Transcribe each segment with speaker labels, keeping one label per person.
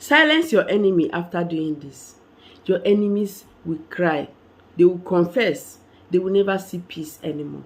Speaker 1: Silence your enemy after doing this. Your enemies will cry. They will confess. They will never see peace anymore.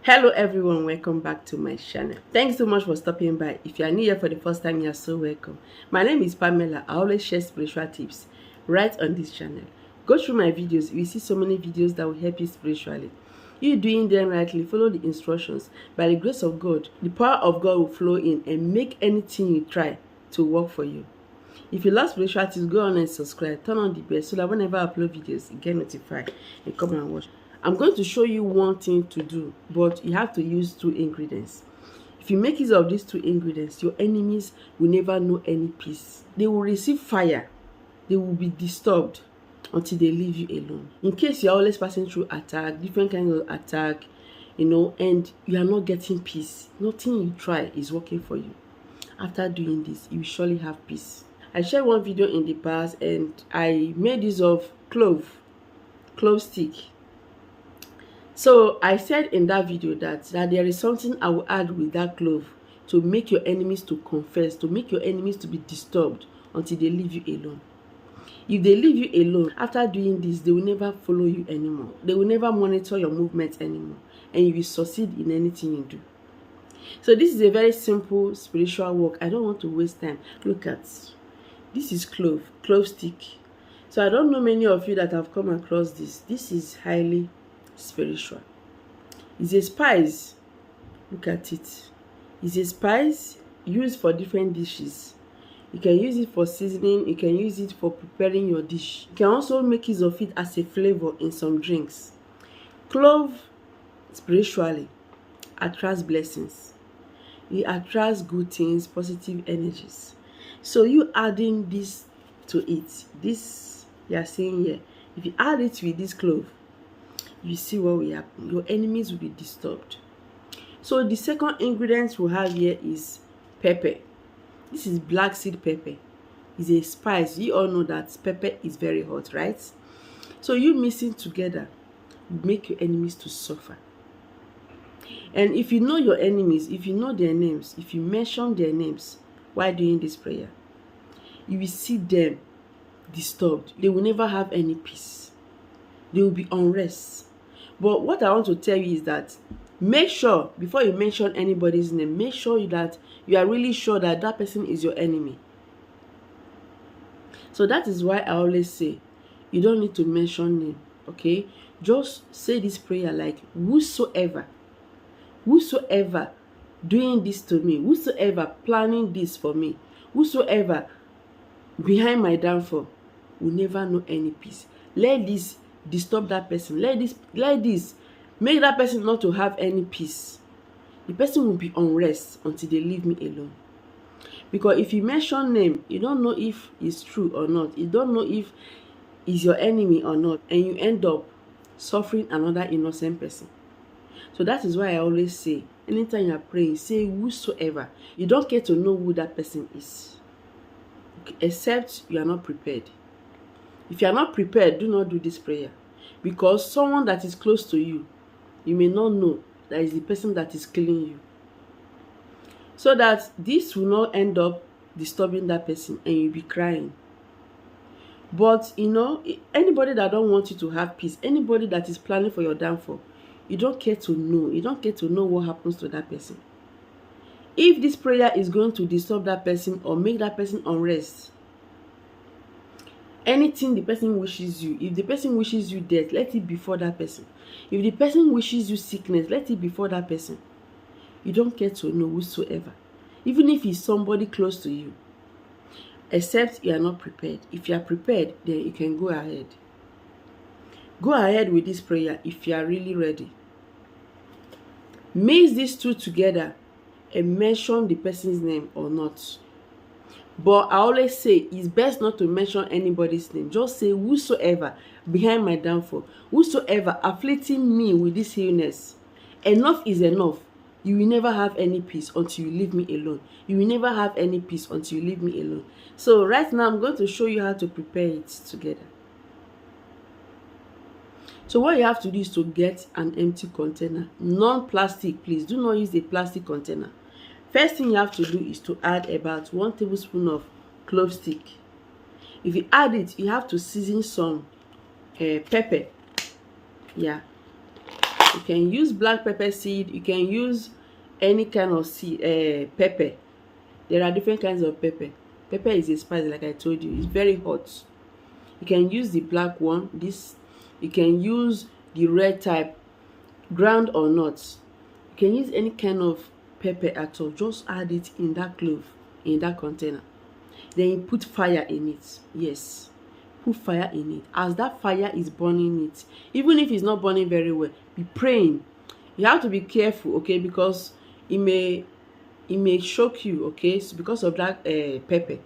Speaker 1: Hello everyone, welcome back to my channel. Thanks so much for stopping by. If you are new here for the first time, you are so welcome. My name is Pamela. I always share spiritual tips right on this channel. Go through my videos. You will see so many videos that will help you spiritually. You doing them rightly, follow the instructions. By the grace of God, the power of God will flow in and make anything you try to work for you. If you love spiritual tips, go on and subscribe. Turn on the bell so that whenever I upload videos, you get notified and come and watch. I'm going to show you one thing to do, but you have to use 2 ingredients. If you make use of these 2 ingredients, your enemies will never know any peace. They will receive fire. They will be disturbed until they leave you alone. In case you're always passing through attack, different kinds of attack, and you are not getting peace, nothing you try is working for you. After doing this, you will surely have peace. I shared one video in the past and I made use of clove stick. So I said in that video that there is something I will add with that clove to make your enemies to confess, to make your enemies to be disturbed until they leave you alone. If they leave you alone, after doing this, they will never follow you anymore. They will never monitor your movements anymore. And you will succeed in anything you do. So this is a very simple spiritual work. I don't want to waste time. Look at this is clove stick. So I don't know many of you that have come across this. This is highly spiritual. It's a spice. Look at it. It's a spice used for different dishes. You can use it for seasoning. You can use it for preparing your dish. You can also make use of it as a flavor in some drinks. Clove spiritually attracts blessings. It attracts good things, positive energies. So you adding this to it, this you are saying here, if you add it with this clove, you see what will happen. Your enemies will be disturbed. So the second ingredient we have here is pepper. This is black seed pepper. It's a spice. You all know that pepper is very hot, right? So you mixing together will make your enemies to suffer. And if you know your enemies, if you know their names, if you mention their names while doing this prayer, you will see them disturbed. They will never have any peace. They will be unrest. But what I want to tell you is that make sure, before you mention anybody's name, make sure that you are really sure that that person is your enemy. So that is why I always say, you don't need to mention name, okay? Just say this prayer like, whosoever doing this to me, whosoever planning this for me, whosoever behind my downfall will never know any peace. Let this disturb that person. Let this make that person not to have any peace. The person will be unrest until they leave me alone. Because if you mention name, you don't know if it's true or not. You don't know if it's your enemy or not. And you end up suffering another innocent person. So that is why I always say, anytime you are praying, say whosoever. You don't get to know who that person is, except you are not prepared. If you are not prepared, do not do this prayer. Because someone that is close to you, you may not know that is the person that is killing you. So that this will not end up disturbing that person and you'll be crying. But anybody that don't want you to have peace, anybody that is planning for your downfall, you don't care to know. You don't get to know what happens to that person. If this prayer is going to disturb that person or make that person unrest, anything the person wishes you, if the person wishes you death, let it be for that person. If the person wishes you sickness, let it be for that person. You don't get to know whosoever, even if it's somebody close to you, except you are not prepared. If you are prepared, then you can go ahead. Go ahead with this prayer if you are really ready. Mix these 2 together and mention the person's name or not. But I always say it's best not to mention anybody's name. Just say whosoever behind my downfall, whosoever afflicting me with this illness. Enough is enough. You will never have any peace until you leave me alone. You will never have any peace until you leave me alone. So right now I'm going to show you how to prepare it together. So what you have to do is to get an empty container, non-plastic. Please do not use a plastic container. First thing you have to do is to add about 1 tablespoon of clove stick. If you add it, you have to season some pepper. Yeah, you can use black pepper seed, you can use any kind of seed, pepper. There are different kinds of pepper. Pepper is a spice, like I told you, it's very hot. You can use the black one, this. You can use the red type, ground or not. You can use any kind of pepper at all. Just add it in that clove, in that container. Then you put fire in it. Yes, put fire in it. As that fire is burning it, even if it's not burning very well, be praying. You have to be careful, okay, because it may shock you, okay, so because of that pepper.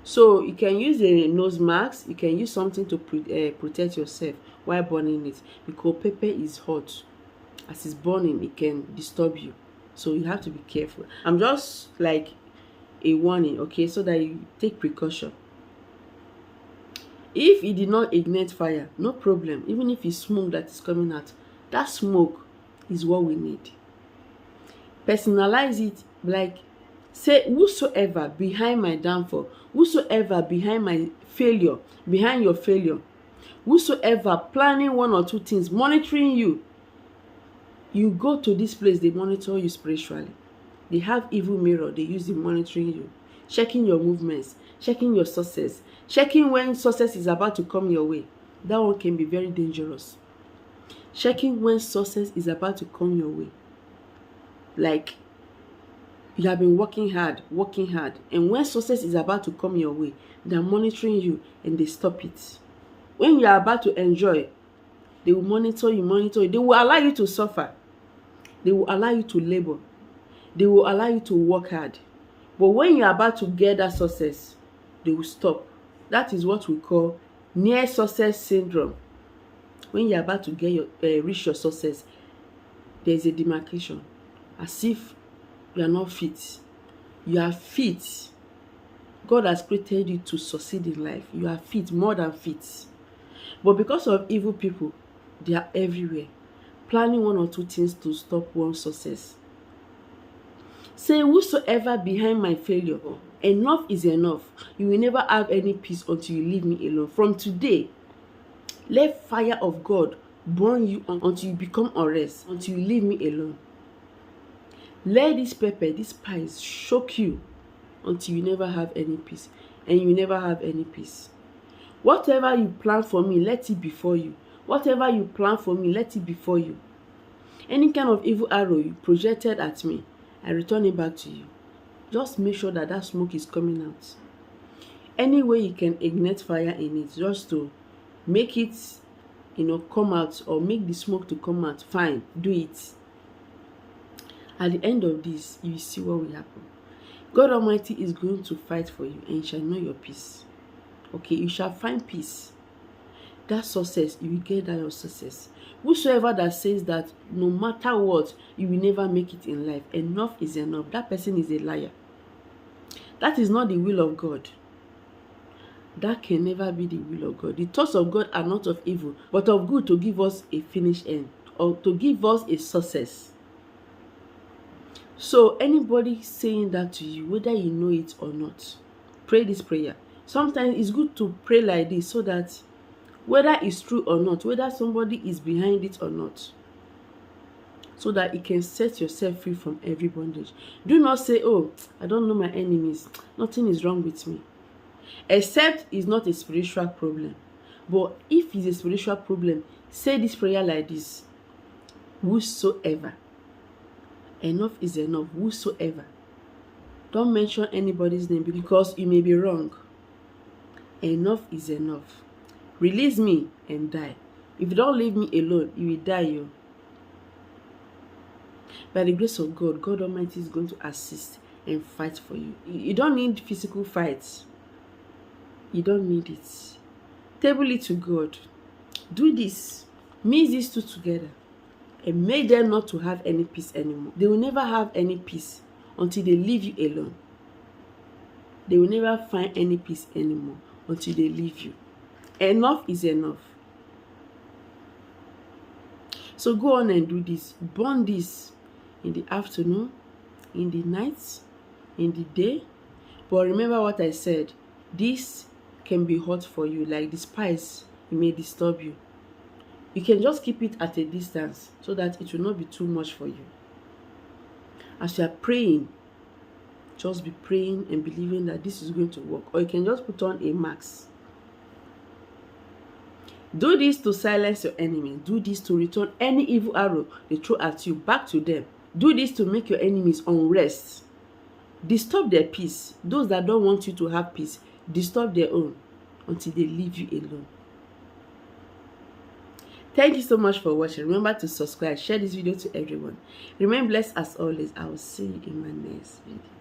Speaker 1: So you can use a nose mask, you can use something to protect yourself while burning it, because pepper is hot. As it's burning, it can disturb you, so you have to be careful. I'm just like a warning, okay, so that you take precaution. If it did not ignite fire, no problem. Even if it's smoke that is coming out, that smoke is what we need. Personalize it, like say, whosoever behind my downfall, whosoever behind my failure, behind your failure, whosoever planning one or two things, monitoring you. You go to this place, they monitor you spiritually. They have evil mirror, they use it monitoring you, checking your movements, checking your success, checking when success is about to come your way. That one can be very dangerous. Checking when success is about to come your way. Like, you have been working hard, and when success is about to come your way, they are monitoring you and they stop it. When you are about to enjoy, they will monitor you. They will allow you to suffer. They will allow you to labor. They will allow you to work hard. But when you are about to get that success, they will stop. That is what we call near success syndrome. When you are about to get reach your success, there is a demarcation, as if you are not fit. You are fit. God has created you to succeed in life. You are fit, more than fit. But because of evil people, they are everywhere, planning one or two things to stop one's success. Say, whosoever behind my failure, enough is enough. You will never have any peace until you leave me alone. From today, let fire of God burn you until you become unrest, until you leave me alone. Let this pepper, this spice shock you until you never have any peace, and you never have any peace. Whatever you plan for me, let it be for you. Whatever you plan for me, let it be for you. Any kind of evil arrow you projected at me, I return it back to you. Just make sure that that smoke is coming out. Any way you can ignite fire in it, just to make it, come out, or make the smoke to come out, fine, do it. At the end of this, you will see what will happen. God Almighty is going to fight for you, and you shall know your peace. Okay, you shall find peace. That success, you will get that your success. Whosoever that says that no matter what, you will never make it in life, enough is enough, that person is a liar. That is not the will of God. That can never be the will of God. The thoughts of God are not of evil, but of good, to give us a finished end, or to give us a success. So anybody saying that to you, whether you know it or not, pray this prayer. Sometimes it's good to pray like this, so that whether it's true or not, whether somebody is behind it or not, so that it can set yourself free from every bondage. Do not say, oh, I don't know my enemies, nothing is wrong with me. Except it's not a spiritual problem. But if it's a spiritual problem, say this prayer like this: whosoever. Enough is enough. Whosoever. Don't mention anybody's name, because you may be wrong. Enough is enough. Release me and die. If you don't leave me alone, you will die. You. By the grace of God, God Almighty is going to assist and fight for you. You don't need physical fights. You don't need it. Table it to God. Do this. Mix these two together, and make them not to have any peace anymore. They will never have any peace until they leave you alone. They will never find any peace anymore until they leave you. Enough is enough. So go on and do this. Burn this in the afternoon, in the night, in the day. But remember what I said, this can be hot for you, like the spice, it may disturb you. You can just keep it at a distance so that it will not be too much for you. As you are praying, just be praying and believing that this is going to work. Or you can just put on a mask. Do this to silence your enemy. Do this to return any evil arrow they throw at you back to them. Do this to make your enemies unrest. Disturb their peace. Those that don't want you to have peace, disturb their own until they leave you alone. Thank you so much for watching. Remember to subscribe, share this video to everyone. Remain blessed as always. I will see you in my next video.